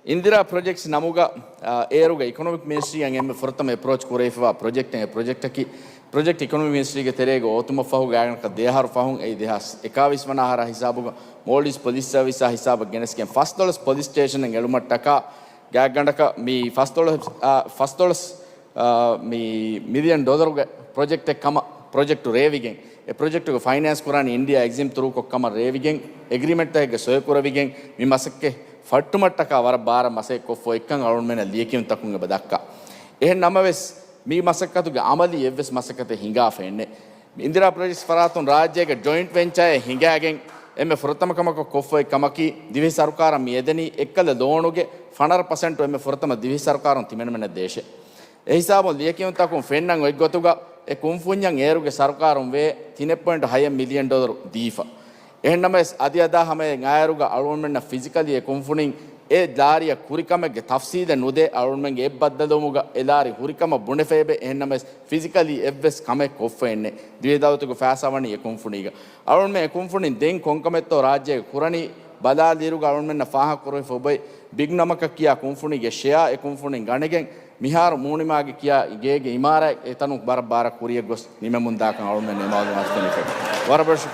Indira projects namuga eruga economic ministry and em fortam approach kureifa project economic ministry ge terego otuma fahu gagan ka dehar fahun ei dehas 21 wanahara hisabuga Maldives police service hisab genesken $1 police station en elumattaka gagandaka mi $1 mi $1 million project ekama project revigen e project ko finance kurani India exim through ko kama revigen agreement ta ge soy kuravigen mi masakke ಫಟ್ಟುಮಟ್ಟಕ ಅವರ ಬಾರ ಮಸೆ ಕೊಫೋ ಎಕ್ಕಂ ಅರುಣ್ ಮೇನ ಲಿಯಕಿಂ ತಕುಂಗ ಬದಕ್ಕ එහෙන් නමවෙස් මේ මසකතුගේ අමලි එවස් මසකත හිඟා ෆෙන්නේ Indira projects ෆරාතුන් රාජ්‍යයේ joint venture හිඟාගෙන් එමෙ ෆොරතමකමක කොෆෝ එකමකි දිවි සරකාර මියදෙනි එක්කල දෝණුගේ 100% එමෙ ෆොරතම දිවි සරකාරන් තිමෙනමන දේශේ ඒ හිසාබො ලියකින් තකුන් ෆෙන්නන් ඔයි ගොතුගා ඒ කුම්ෆුඤ්ඤන් ඒරුගේ සරකාරුන් වේ 3.6 million dollar දීෆා එහෙන් නමස් අදියදා හැම ඥායරුග අරුන්මෙන්න ෆිසිකලි ඒ කුම්ෆුනින් ඒ දාරිය කුරිකමගේ තෆ්සීද නුදේ අරුන්මෙන්ගේ එබ්බද්දදොමුග එලාරි කුරිකම බුණෙෆේබේ එහෙන් නමස් ෆිසිකලි එවස් කමෙ කොෆෙන්නේ දිවේදාවතුක ෆෑසවණි ඒ කුම්ෆුනිග අරුන්මෙ ඒ කුම්ෆුනින් දෙන් කොන්කමෙත්තෝ රාජ්‍යයේ කුරණි බදාදීරුග අරුන්මෙන්න ෆාහ කුරේ ෆොබයි බිග් නමක කියා කුම්ෆුනිගේ ෂෙයා ඒ කුම්ෆුනින් ගණගෙන් මිහාර මූනිමාගේ කියා ගේගේ ඉමාරා එතනු බර කුරිය ගොස් නිමෙමුන් දාකන් අරුන්මෙන්න එමාදු මාස්තනික වරබර්ෂ